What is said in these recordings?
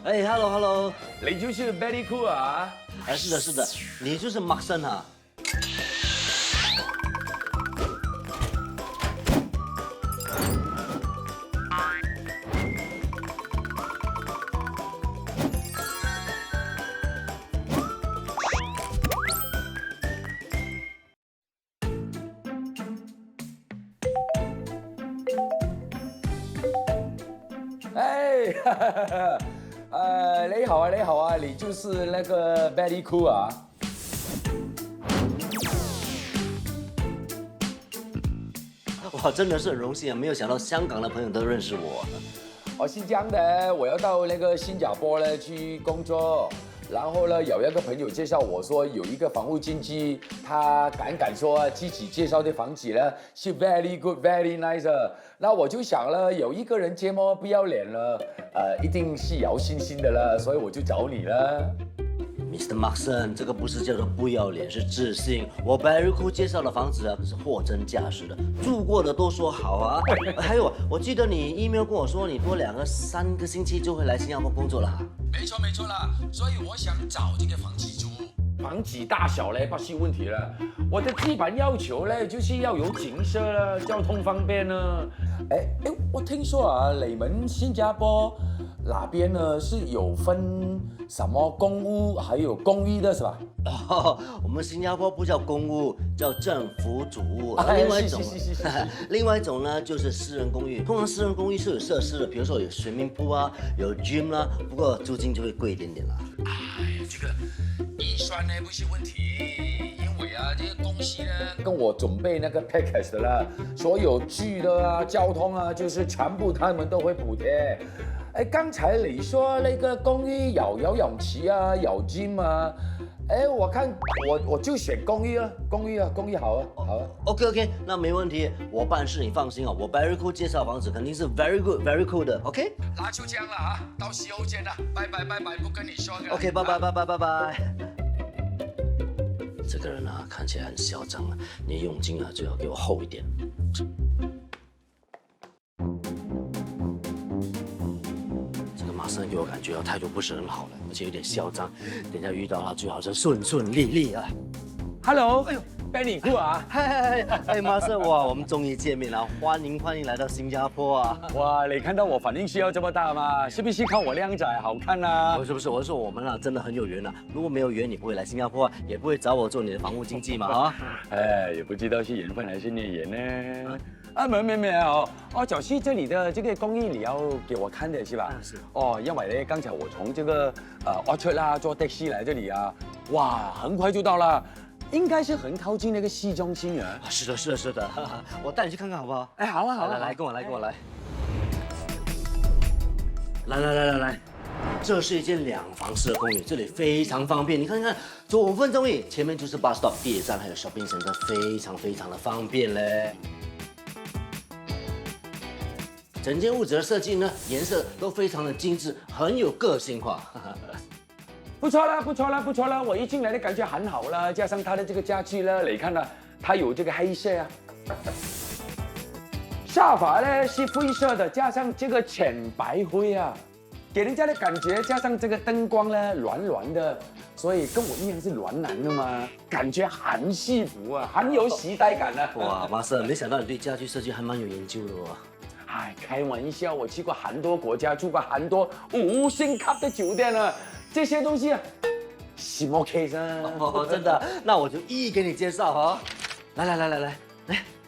哎，hello hello，你就是 Very Cool 啊？哎，是的，是的，你就是 Markson 啊。哎，你好啊，你好啊，你就是那个 Very Cool 啊？哇，真的是很荣幸啊！没有想到香港的朋友都认识我。我是这样的，我要到那个新加坡呢去工作，然后呢有一个朋友介绍我说有一个房屋经纪，他敢说自己介绍的房子呢是 very good very nice 的，那我就想了，有一个人这么不要脸了，一定是有信心的了，所以我就找你了。Mr. Markson， 这个不是叫做不要脸，是自信。我 Very Cool 介绍的房子啊，可是货真价实的，住过的都说好啊。还有，我记得你 email 跟我说，你多2个3个星期就会来新加坡工作了。没错啦，所以我想找这个房子租。房子大小呢不是问题了，我的基本要求呢就是要有景色了，交通方便呢。哎，我听说啊，你们新加坡那边呢是有分什么公屋还有公寓的是吧？哦，我们新加坡不叫公屋，叫政府主屋。哎另外一种是，另外一种呢就是私人公寓。通常私人公寓是有设施的，比如说有swimming pool啊，有 gym 啦，不过租金就会贵一点点啦。哎，这个预算呢不是问题，因为啊，这个公司呢跟我准备那个 package 的啦，所有住的啊、交通啊，就是全部他们都会补贴。哎，刚才你说那个公寓有游泳池啊，有 gym 啊，哎，我看我就选公寓啊，公寓好啊，好啊。OK， 那没问题，我办事你放心哦。我 Very Cool 介绍房子肯定是 very good very cool 的 ，OK？ 那就这样了啊，到时候见了，拜拜，不跟你说了。OK， 拜。这个人啊，看起来很嚣张啊，你佣金啊最好给我厚一点。这个马上给我感觉态度不是很好了，而且有点嚣张。等一下遇到他最好是顺顺利利啊。Hello， 哎呦，Benny Cool 啊！嗨，马上哇，我们终于见面了，欢迎来到新加坡啊！哇，你看到我反应需要这么大吗？是不是看我靓仔好看啊？不是，我说我们啊真的很有缘啊！如果没有缘，你不会来新加坡啊，也不会找我做你的房屋经纪嘛啊！哎，也不知道是缘分还是孽缘呢。啊，没有哦，就是这里的这个公寓你要给我看的是吧？是。哦，因为呢，刚才我从这个Orchard 啦坐的士来这里啊，哇，很快就到了。应该是很靠近那个市中心啊。是的，我带你去看看好不好？哎，好啊，来，跟我来。来，这是一间2房式的公寓，这里非常方便。你看，走5分钟而已，前面就是 bus stop 地铁站，还有 shopping center，非常的方便嘞。整间屋子的设计呢，颜色都非常的精致，很有个性化。不错了，我一进来的感觉很好了，加上它的这个家具呢，你看呢，它有这个黑色啊，沙发呢是灰色的，加上这个浅白灰啊，给人家的感觉，加上这个灯光呢暖的，所以跟我一样是暖男的嘛，感觉很幸福啊，很有时代感啊。哇，马上没想到你对家居设计还蛮有研究的哦。哎，开玩笑，我去过很多国家，住过很多5星级的酒店了。这些东西啊，什么 case 啊？哦，真的，那我就一一给你介绍哈。来，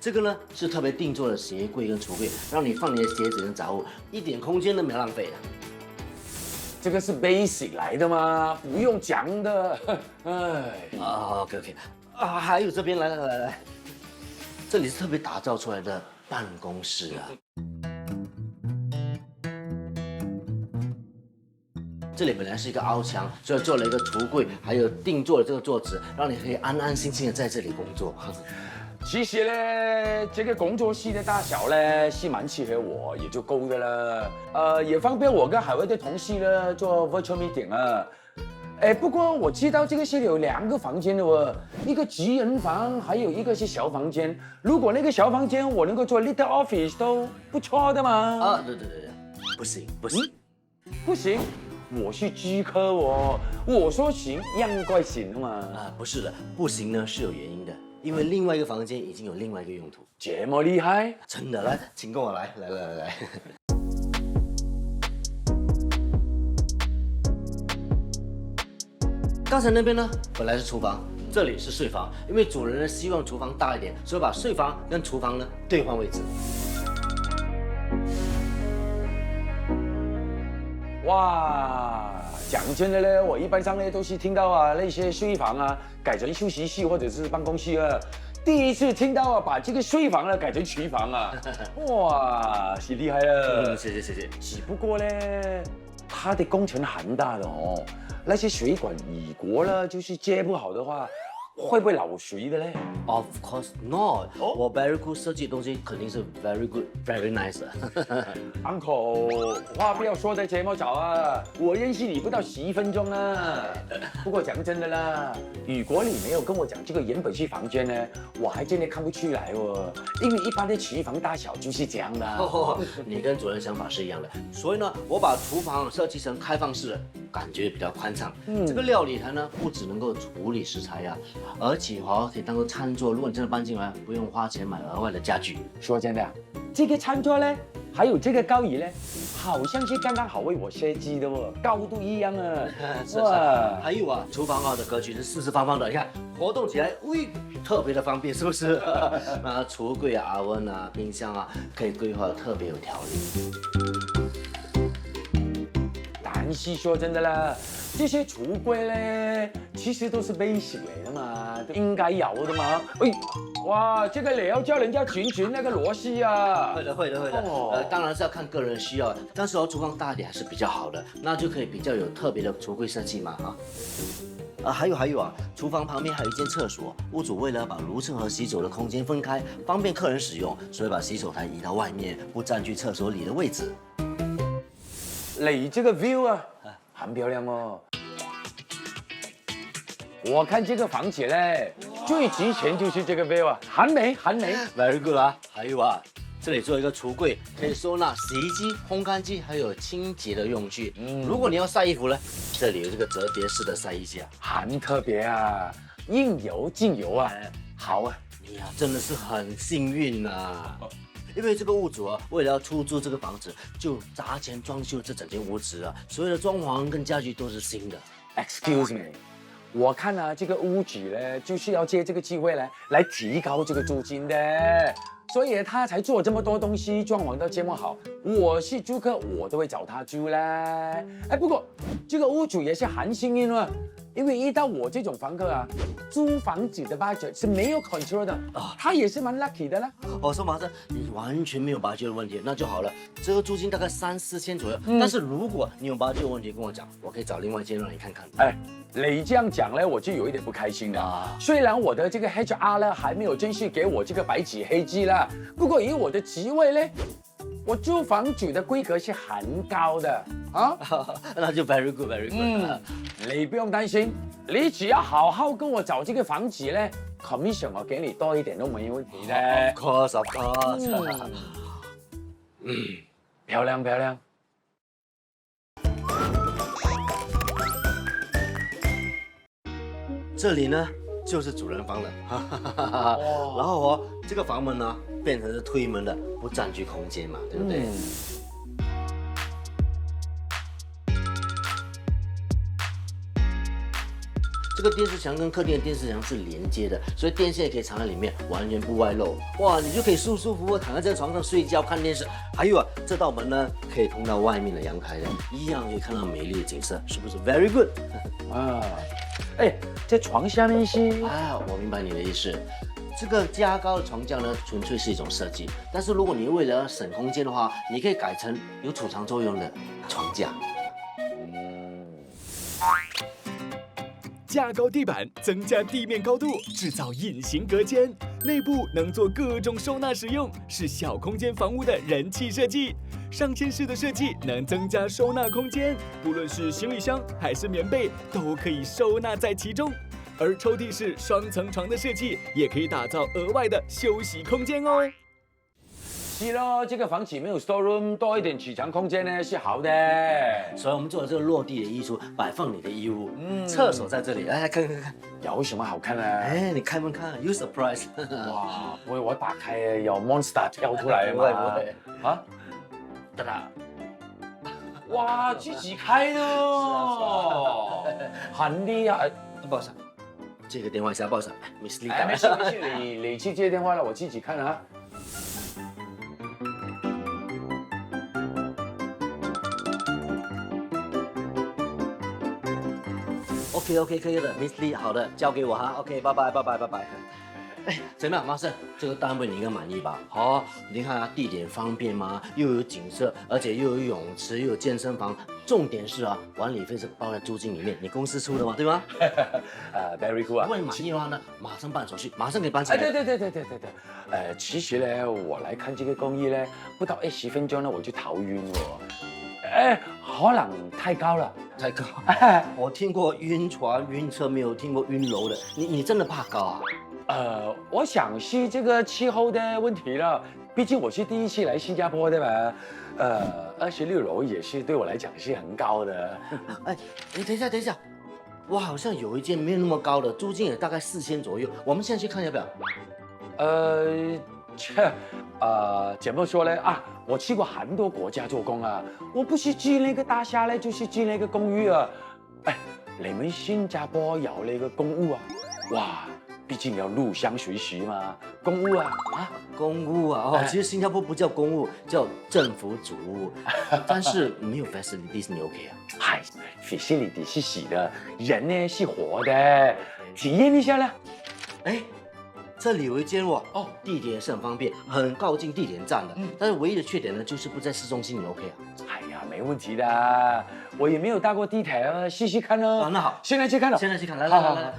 这个呢是特别定做的鞋柜跟橱柜，让你放你的鞋子跟杂物，一点空间都没有浪费的。这个是 basic 来的吗？不用讲的。哎，OK， 啊，还有这边来，这里是特别打造出来的办公室啊。这里本来是一个凹墙，所以做了一个橱柜，还有定做的这个桌子，让你可以安安心心的在这里工作。其实呢，这个工作室的大小呢是蛮适合我，也就够的了。也方便我跟海外的同事呢做 virtual meeting 啊。哎，不过我知道这个是有2个房间的哦，一个职人房，还有一个是小房间。如果那个小房间我能够做 little office 都不错的嘛。对，不行。不行，我是居科哦，我说行应该行的嘛。啊，不是的，不行呢是有原因的，因为另外一个房间已经有另外一个用途。这么厉害？真的，来，请跟我来，来。刚才那边呢，本来是厨房，这里是睡房，因为主人呢希望厨房大一点，所以把睡房跟厨房呢兑换位置。哇，讲真的呢，我一般上呢都是听到啊那些睡房啊改成休息室或者是办公室啊，第一次听到啊把这个睡房呢改成厨房啊，哇，是厉害了。谢谢。只不过呢，它的工程很大的哦，那些水管如果呢就是接不好的话，会不会漏水的嘞 Of course not，我 very good 设计的东西肯定是 very good very nice 的。？Uncle，话不要说的这么早啊，我认识你不到10分钟啊。不过讲真的啦，如果你没有跟我讲这个原本是房间呢，我还真的看不出来哦，因为一般的厨房大小就是这样的。你跟主人想法是一样的，所以呢，我把厨房设计成开放式的，感觉比较宽敞。这个料理台呢，不只能够处理食材呀，而且可以当做餐桌。如果你真的搬进来，不用花钱买额外的家具。说真的啊，这个餐桌呢，还有这个高椅呢，好像是刚刚好为我设计的哦，高度一样啊。是。还有啊，厨房的格局是四四方方的，你看活动起来，喂，特别的方便，是不是？那橱柜啊、阿温啊、冰箱啊，可以规划得特别有条理。但是说真的啦，这些橱柜呢，其实都是 basic 来的嘛，都应该有的嘛。哎，哇，这个也要叫人家卷那个螺丝啊。会的。当然是要看个人需要，但是厨房大一点还是比较好的，那就可以比较有特别的橱柜设计嘛还有啊，厨房旁边还有一间厕所，屋主为了把炉层和洗手的空间分开，方便客人使用，所以把洗手台移到外面，不占据厕所里的位置。你这个 view 啊，很漂亮哦。我看这个房子嘞，最值钱就是这个 view 啊，很美。Very good 啊，还有啊，这里做一个橱柜，可以收纳洗衣机、烘干机，还有清洁的用具。如果你要晒衣服呢，这里有这个折叠式的晒衣机啊，很特别啊，应有尽有啊。好啊，你呀真的是很幸运啊。因为这个屋主啊，为了要出租这个房子，就砸钱装修这整间屋子啊，所有的装潢跟家具都是新的。Excuse me， 我看啊，这个屋主呢，就是要借这个机会来提高这个租金的，所以他才做这么多东西，装潢到这么好。我是租客，我都会找他租啦。哎，不过这个屋主也是很幸运啊，因为遇到我这种房客啊，租房子的 budget 是没有 control 的啊，他也是蛮 lucky 的啦。我说马上，你完全没有budget的问题，那就好了。这个租金大概3、4千左右，但是如果你有budget的问题，跟我讲，我可以找另外一间让你看看。哎，你这样讲呢，我就有一点不开心了。虽然我的这个 HR 呢还没有正式给我这个白纸黑字啦，不过以我的职位呢，我租房主的规格是很高的啊。那就 very good。你不用担心，你只要好好跟我找这个房子呢 ，commission 我给你多一点都没问题的。Of course。漂亮。这里呢就是主人房了，然后这个房门呢变成是推门的，不占据空间嘛，对不对？这个电视墙跟客厅的电视墙是连接的，所以电线也可以藏在里面，完全不外露。哇，你就可以舒舒服服躺在这个床上睡觉看电视。还有啊，这道门呢可以通到外面的阳台的，一样可以看到美丽的景色，是不是 very good？ 啊，哎，这床下面是我明白你的意思。这个加高的床架呢，纯粹是一种设计，但是如果你为了省空间的话，你可以改成有储藏作用的床架。架高地板，增加地面高度，制造隐形隔间，内部能做各种收纳使用，是小空间房屋的人气设计。上嵌式的设计能增加收纳空间，不论是行李箱还是棉被，都可以收纳在其中。而抽屉式双层床的设计，也可以打造额外的休息空间哦。是咯，这个房子没有 storeroom， 多一点储藏空间呢是好的。所以我们做了这个落地的艺术，摆放你的衣物。厕所在这里，来看看看。有什么好看呢？哎，你开门看，you surprise。哇，不会我打开有 monster 跳出来吗？不会啊，哒哒。哇，自己开的哦，很厉害。不好意思，接个电话一下，不好意思，Miss Lee。哎，没事没事，你去接电话了，我自己看啊。OK， 可以的，Miss Lee， 好的，交给我哈。OK， 拜拜。哎，怎么样，马生？这个单位你应该满意吧？好，你看啊，地点方便吗？又有景色，而且又有泳池，又有健身房。重点是啊，管理费是包在租金里面，你公司出的嘛，对吗？Very good 啊。如果你满意的话呢，马上办手续，马上可以搬起来。对。其实呢，我来看这个公寓呢，不到20分钟呢，我就头晕了。可能太高了。太高。我听过晕船、晕车，没有听过晕楼的。你真的怕高啊？我想是这个气候的问题了，毕竟我是第一次来新加坡的嘛。26楼也是对我来讲是很高的。哎，你等一下，我好像有一间没有那么高的，租金也大概4000左右。我们现在去看要不要？怎么说呢？啊，我去过很多国家做工啊，我不是住那个大厦呢，就是住那个公寓啊。哎，你们新加坡有那个公寓啊？哇！毕竟要入乡随俗嘛，公务啊，公务啊，哦，其实新加坡不叫公务，叫政府主务，但是没有 facilities 你 OK 啊？嗨 ，facility 是死的，人呢是活的，体验一下啦。哎，这里有一间哦，地点也是很方便，很靠近地铁站的，但是唯一的缺点呢，就是不在市中心，你 OK 啊？哎呀，没问题的，我也没有搭过地铁啊，试试看哦。那好，现在去看了，来。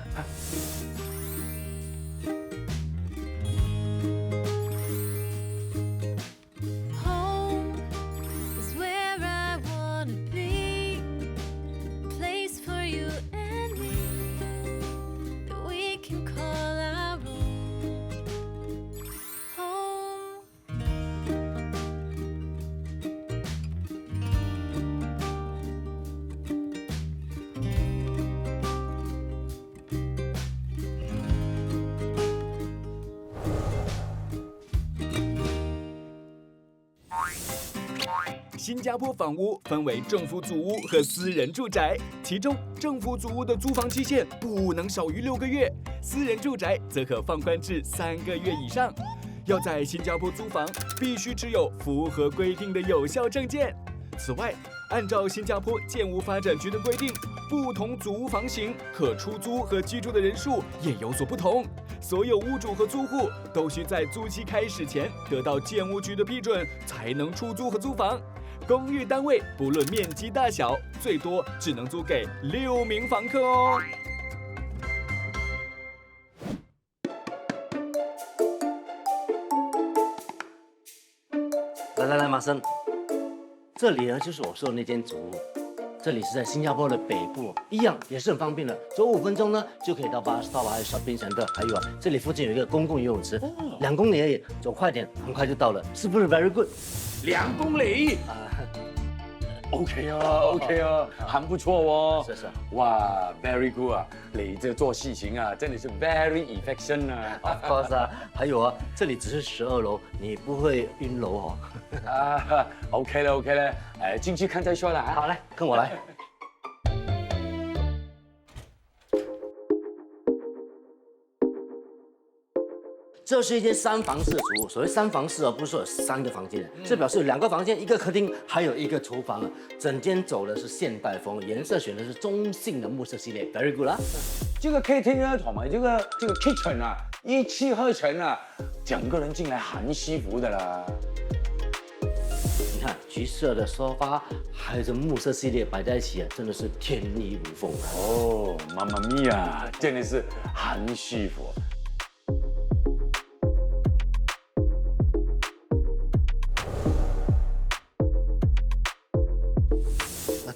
新加坡房屋分为政府组屋和私人住宅，其中政府组屋的租房期限不能少于6个月，私人住宅则可放宽至3个月以上。要在新加坡租房，必须持有符合规定的有效证件。此外，按照新加坡建屋发展局的规定，不同组屋房型可出租和居住的人数也有所不同。所有屋主和租户都需在租期开始前得到建屋局的批准，才能出租和租房。公寓单位不论面积大小，最多只能租给6名房客哦。来，马生，这里呢就是我说的那间组屋，这里是在新加坡的北部，一样也是很方便的，走5分钟呢就可以到bus stop，还有 shopping center，还有这里附近有一个公共游泳池，2公里而已，走快点，很快就到了，是不是 very good？ 2公里？OK 啊，很不错哦。是。哇 ，very good 啊！你这做事情啊，真的是 very efficient 啊。Of course 啊，还有啊，这里只是12楼，你不会晕楼哦。OK 了，进去看再说了啊。好，来，跟我来。这是一间3房式主屋，所谓3房式不是说有3个房间，这表示有2个房间、1个客厅，还有1个厨房啊。整间走的是现代风，颜色选的是中性的木色系列 ，very good 啦。这个客厅啊，同埋这个 kitchen 啊，一气呵成啊，整个人进来很舒服的啦。你看橘色的沙发，还有这木色系列摆在一起啊，真的是天衣无缝啊。哦，妈妈咪呀，真的是很舒服。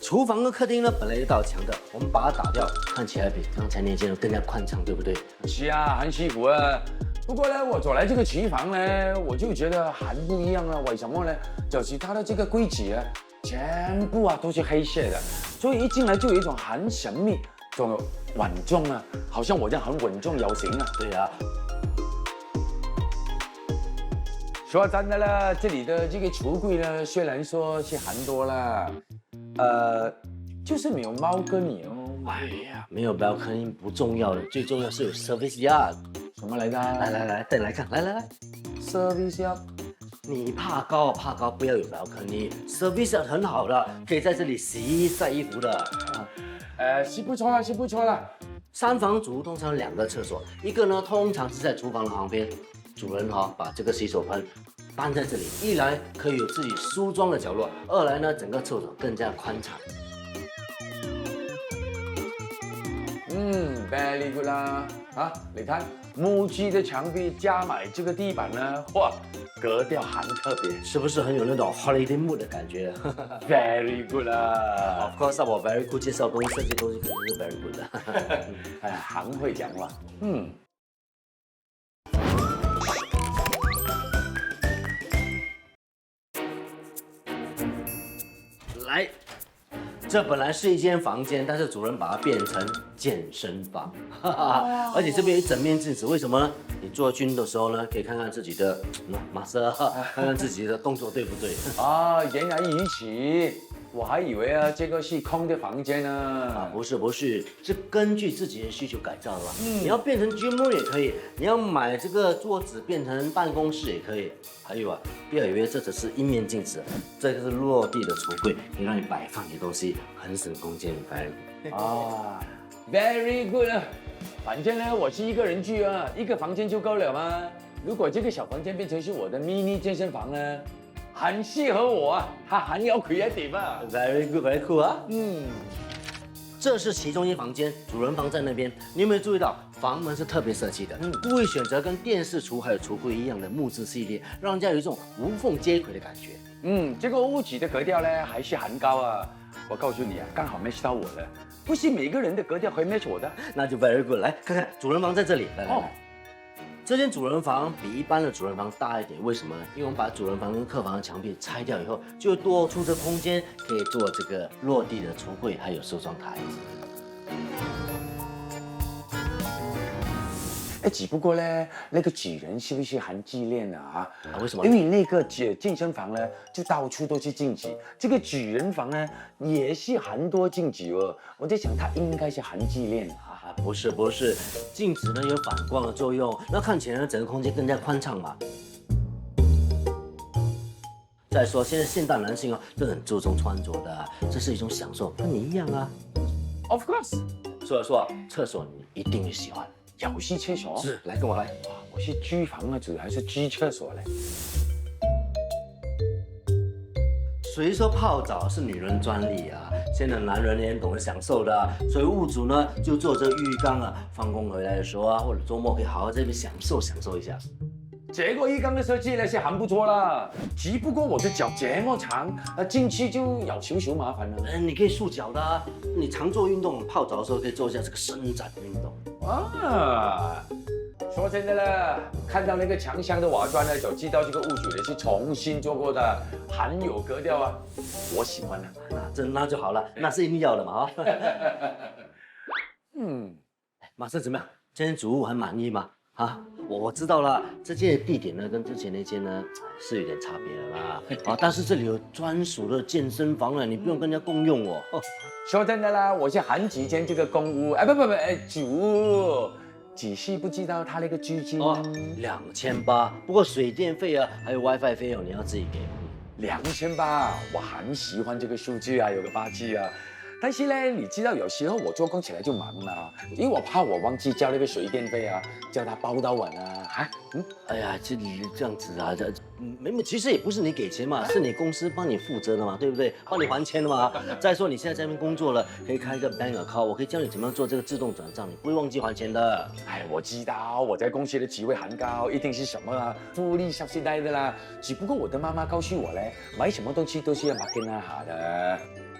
厨房跟客厅呢，本来就道墙的，我们把它打掉，看起来比刚才那间更加宽敞，对不对？是啊，很舒服啊。不过呢，我走来这个厨房呢，我就觉得很不一样啊。为什么呢？就是它的这个柜子啊，全部啊都是黑色的，所以一进来就有一种很神秘、种稳重啊，好像我这样很稳重有型啊。对呀、说真的啦，这里的这个橱柜呢，虽然说是很多啦，就是没有猫跟你哦。哎呀，没有 balcony 不重要的，最重要是有 service yard。什么来的？来，带你来看，来。 service yard。你怕高不要有 balcony，service yard 很好的，可以在这里洗衣晒衣服的。是不错啦，是不错啦。三房主通常2个厕所，一个呢通常是在厨房的旁边，主人把这个洗手盆搬在这里，一来可以有自己梳妆的角落，二来呢整个厕所更加宽敞。very good 啦。你看木质的墙壁加买这个地板呢，哇，格调很特别，是不是很有那种 holiday mood 的感觉？very good 啦。Of course， 我 very cool 介绍东西，这些东西肯定是 very good 的。很会讲话。来，这本来是一间房间，但是主人把它变成健身房，而且这边有一整面镜子，为什么呢？你做军的时候呢，可以看看自己的马色，看看自己的动作对不对。原来如此，我还以为这个是空的房间呢。不是，是根据自己的需求改造的。你要变成 gym room 也可以，你要买这个桌子变成办公室也可以。还有不要以为这只是一面镜子，这个是落地的橱柜，可以让你摆放你的东西，很省空间。very good 啊。反正呢，我是一个人住啊，一个房间就够了嘛。如果这个小房间变成是我的 mini 健身房呢，很适合我啊，它很有 creative 啊。Very good，very cool 啊。这是其中一房间，主人房在那边。你有没有注意到房门是特别设计的？故意选择跟电视橱还有橱柜一样的木质系列，让人家有一种无缝接轨的感觉。这个屋子的格调呢还是很高啊。我告诉你啊，刚好 match 到我了。不是每个人的格调可以 match 我的。那就 very good， 来看看主人房在这里。来。这间主人房比一般的主人房大一点，为什么呢？因为我们把主人房跟客房的墙壁拆掉以后，就多出这空间，可以做这个落地的橱柜，还有梳妆台。只不过呢，那个主人是不是很自恋啊？为什么？因为那个健身房呢，就到处都是镜子，这个主人房呢，也是很多镜子哦。我在想，他应该是很自恋不是，镜子呢有反光的作用，那看起来呢整个空间更加宽敞嘛。再说，现在现代男性都很注重穿着的，这是一种享受，跟你一样啊。Of course。说，厕所你一定会喜欢。有是厕所？是，来跟我来。我是居房啊，主要还是居厕所嘞。谁说泡澡是女人专利啊？现在男人也很懂得享受的，所以屋主呢就做这个浴缸放工回来的时候或者周末可以好好在这边享受一下。这个浴缸的设计呢是很不错啦，只不过我的脚这么长，进去就有少少麻烦了。你可以束脚的，你常做运动，泡澡的时候可以做一下这个伸展运动。说真的啦，看到那个墙上的瓦砖呢，就知道这个屋主呢是重新做过的，很有格调啊，我喜欢那就好了，那是一定要的嘛马上怎么样？今天主屋还满意吗？我知道了，这间的地点呢跟之前那间呢是有点差别了啦。但是这里有专属的健身房了，你不用跟人家共用哦。说真的啦，我是很喜欢这个公屋，主屋。只是不知道他那个租金2800，不过水电费还有 WiFi 费用你要自己给。2800，我很喜欢这个数字啊，有个8字啊。但是呢，你知道有时候我做工起来就忙了，因为我怕我忘记交那个水电费啊，叫他包到完啊。哎呀，这样子啊，其实也不是你给钱嘛，是你公司帮你负责的嘛，对不对？帮你还钱的嘛。再说你现在在那边工作了，可以开一个 bank account，我可以教你怎么样做这个自动转账，你不会忘记还钱的。哎，我知道我在公司的职位很高，一定是什么啊福利消息带的啦。只不过我的妈妈告诉我嘞，买什么东西都是要 market 下的。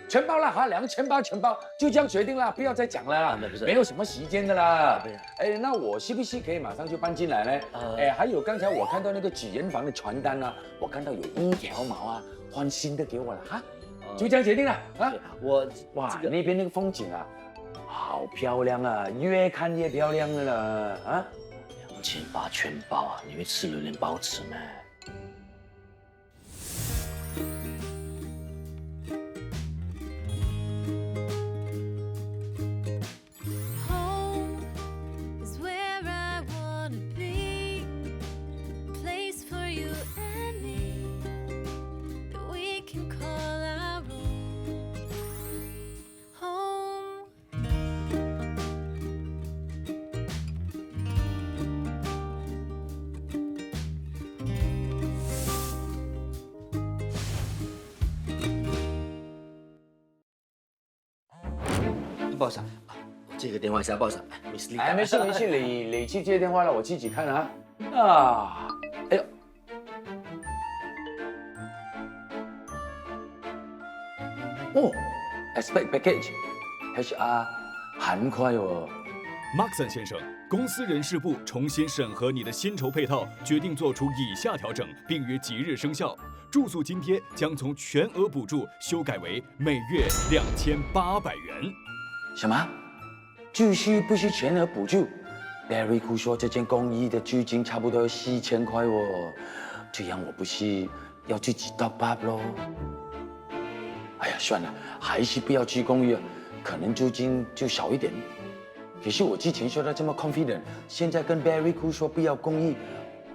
全包了哈，2000包全包，就这样决定了，不要再讲了，没有什么时间的啦。哎，那我是不是可以马上就搬进来呢？哎，还有刚才我看到那个纸人房的传单啊，我看到有1条毛啊，换新的给我了哈，就这样决定了啊。哇，那边那个风景啊，好漂亮啊，越看越漂亮的了啊。2000八全包啊，你会吃榴莲包吃吗？不好意思啊，我接个电话一下，不好意思啊，Miss Lee。哎，没事没事，你去接电话了，我自己看啊。啊，哎呦，哦 ，expect package HR 很快哦。Maxon 先生，公司人事部重新审核你的薪酬配套，决定做出以下调整，并于即日生效。住宿津贴将从全额补助修改为每月2800元。什么？住宿不是全额补助 ？Barry Khoo 说这间公寓的租金差不多4000块哦，这样我不是要自己top up 咯？哎呀，算了，还是不要住公寓，可能租金就少一点。可是我之前说的这么 confident， 现在跟 Barry Khoo 说不要公寓，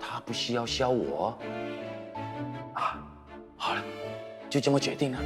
他不是要笑我？啊，好了，就这么决定了。